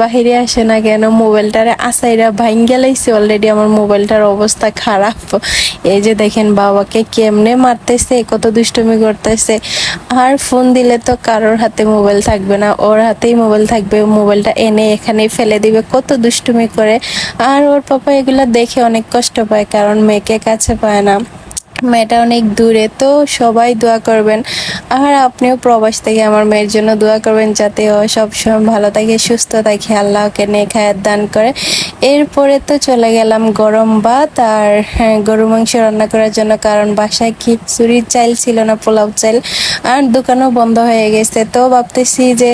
বাহিরে আসে না কেন, মোবাইলটারে আসাইরা ভাঙ্গে লাইছে। অলরেডি আমার মোবাইলটার অবস্থা খারাপ। এই যে দেখেন বাবাকে কেমনে মারতেছে, কত দুষ্টুমি করতেছে। আর ফোন দিলে তো কারোর হাতে মোবাইল থাকবে না, ওর হাতেই মোবাইল থাকবে। মোবাইলটা এনে এখানেই ফেলে দিবে, কত দুষ্টুমি করে। আর ওর পাপা এগুলা দেখে অনেক কষ্ট পায়, কারণ মেয়েকে কাছে পায় না, মেয়েটা অনেক দূরে। তো সবাই দোয়া করবেন, আর আপনিও প্রবাস থেকে আমার মেয়ের জন্য দোয়া করবেন, যাতে ও সবসময় ভালো থাকে, সুস্থ থাকে, আল্লাহকে নেক হায়াত দান করে। এরপরে তো চলে গেলাম গরম ভাত আর গরু মাংস রান্না করার জন্য, কারণ বাসায় খিচুড়ির চাল ছিল না, পোলাও চাল, আর দোকানও বন্ধ হয়ে গেছে। তো ভাবতেছি যে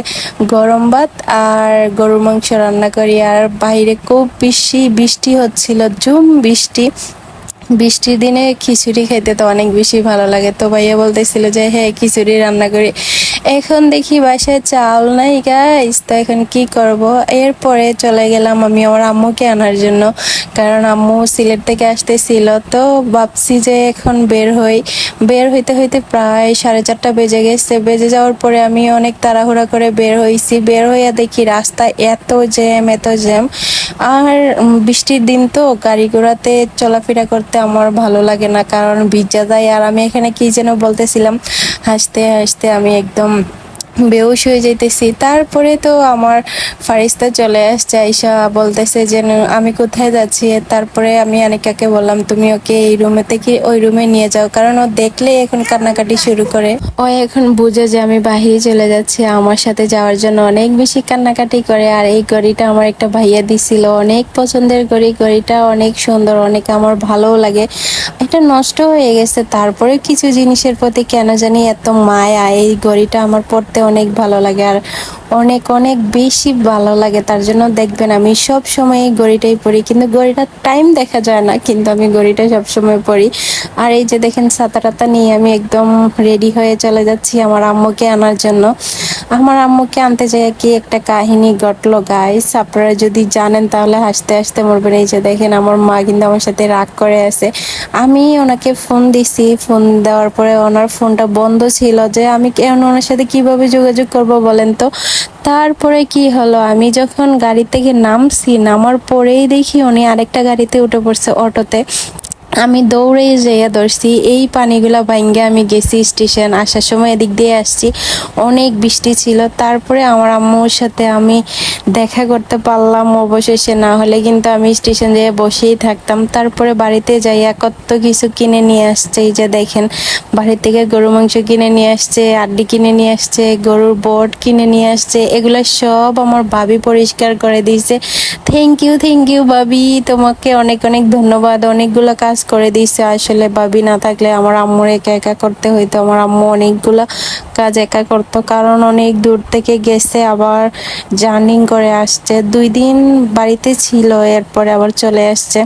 গরম ভাত আর গরুর মাংস রান্না করি। আর বাইরে খুব বেশি বৃষ্টি হচ্ছিল, ঝুম বৃষ্টি। বৃষ্টির দিনে খিচুড়ি খেতে তো অনেক বেশি ভালো লাগে। তো ভাইয়া বলতেছিল যে হ্যাঁ খিচুড়ি রান্না করি। এখন দেখি বাসায় চাল নাই গাইস, তো এখন কি করব। এরপরে চলে গেলাম আমি আমার আম্মুকে আনার জন্য, কারণ আম্মু সিলেট থেকে আসতেছিল। তো ভাবছি যে এখন বের হইতে হইতে প্রায় 4:30 বেজে গেছে। বেজে যাওয়ার পরে আমি অনেক তাড়াহুড়া করে বের হইছি। বের হইয়া দেখি রাস্তায় এত জ্যাম। আর বৃষ্টির দিন তো গাড়ি ঘোড়াতে চলাফেরা করতে আমার ভালো লাগে না, কারণ ভিজা যায়। আর আমি এখানে কি যেন বলতেছিলাম, হাসতে হাসতে আমি একদম বেহুশ হয়ে যাইতেছি। তারপরে তো আমার ফারিস্তা চলে আসছে, আইসা বলতেছে যে আমি কোথায় যাচ্ছি। তারপরে আমি আনিকাকে বললাম তুমি ওকে এই রুমে থেকে ওই রুমে নিয়ে যাও, কারণ ও দেখলে এখন কান্নাকাটি শুরু করে। ও এখন বুঝে যে আমি বাহিরে চলে যাচ্ছি, আমার সাথে যাওয়ার জন্য অনেক বেশি কান্নাকাটি করে। আর এই ঘড়িটা আমার একটা ভাইয়া দিছিল, অনেক পছন্দের ঘড়ি। ঘড়িটা অনেক সুন্দর, অনেক আমার ভালোও লাগে। এটা নষ্ট হয়ে গেছে, তারপরে কিছু জিনিসের প্রতি কেন জানি এত মায়া। এই ঘড়িটা আমার পড়তে অনেক ভালো লাগে, আর অনেক অনেক বেশি ভালো লাগে। তার জন্য দেখবেন আমি সব সময় এই ঘড়িটাই পরি, কিন্তু ঘড়িটার টাইম দেখা যায় না, কিন্তু আমি ঘড়িটা সব সময় পরি। আর এই যে দেখেন ছাতা নিয়ে আমি একদম রেডি হয়ে চলে যাচ্ছি আমার আম্মুকে আনার জন্য। আমার আম্মুকে আনতে যেয়ে কি একটা কাহিনী ঘটলো গাইস, আপনারা যদি জানেন তাহলে হাসতে হাসতে মরবেন। এই যে দেখেন আমার মা কিন্তু আমার সাথে রাগ করে আছে। আমি ওনাকে ফোন দিছি, ফোন দেওয়ার পরে ওনার ফোনটা বন্ধ ছিল। যে আমি কেন ওনার সাথে কিভাবে যোগাযোগ করব বলেন তো। তারপরে কি হলো, আমি যখন গাড়ি থেকে নামছি, নামার পরেই দেখি উনি আরেকটা গাড়িতে উঠে পড়ছে, অটোতে। আমি দৌড়ে যেয়ে ধরছি, এই পানিগুলা ভাঙ্গে আমি গেছি স্টেশন। আসার সময় এদিক দিয়ে আসছি, অনেক বৃষ্টি ছিল। তারপরে আমার আম্মুর সাথে আমি দেখা করতে পারলাম অবশেষে, না হলে কিন্তু আমি স্টেশন যেয়ে বসেই থাকতাম। তারপরে বাড়িতে যাইয়া কত কিছু কিনে নিয়ে আসছে। এই যে দেখেন বাড়ি থেকে গরু মাংস কিনে নিয়ে আসছে, আড্ডি কিনে নিয়ে আসছে, গরুর বট কিনে নিয়ে আসছে। এগুলো সব আমার ভাবি পরিষ্কার করে দিয়েছে। থ্যাংক ইউ ভাবি, তোমাকে অনেক অনেক ধন্যবাদ। অনেকগুলো কাজ করে দিয়েছে। আসলে ভাবি না থাকলে আমার আম্মুর একা একা করতে হইতো। আমার আম্মু অনেকগুলো কাজ একা করতো, কারণ অনেক দূর থেকে গেছে, আবার জার্নি করে আসছে। 2 দিন বাড়িতে ছিল, এরপরে আবার চলে আসছে।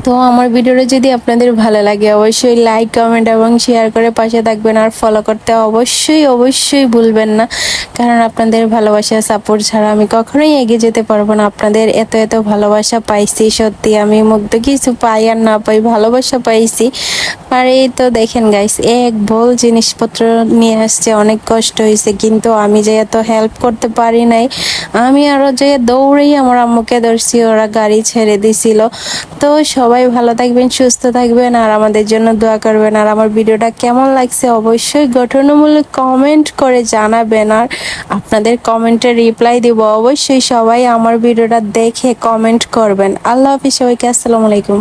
তো আমার ভিডিওটা যদি আপনাদের ভালো লাগে অবশ্যই লাইক, কমেন্ট এবং শেয়ার করে পাশে থাকবেন। আর ফলো করতে অবশ্যই ভুলবেন না, কারণ আপনাদের ভালোবাসা সাপোর্ট ছাড়া আমি কখনোই এগিয়ে যেতে পারবো না। আপনাদের এত ভালোবাসা পাইছি, সত্যি আমি মুগ্ধ। কিছু পাই আর না পাই, ভালোবাসা পাইছি। আর এই তো দেখেন গাইস, এক ভুল জিনিসপত্র নিয়ে আসছে, অনেক কষ্ট হয়েছে, কিন্তু আমি যে এত হেল্প করতে পারি নাই। আমি আরো যে দৌড়েই আমার আম্মুকে ধরছি, ওরা গাড়ি ছেড়ে দিছিল। তো সবাই ভালো থাকবেন, সুস্থ থাকবেন, আর আমাদের জন্য দোয়া করবেন। আর আমার ভিডিওটা কেমন লাগছে অবশ্যই গঠনমূলক কমেন্ট করে জানাবেন, আর আপনাদের কমেন্টে রিপ্লাই দিব। অবশ্যই সবাই আমার ভিডিওটা দেখে কমেন্ট করবেন। আল্লাহ হাফিজ সবাইকে, আসসালামু আলাইকুম।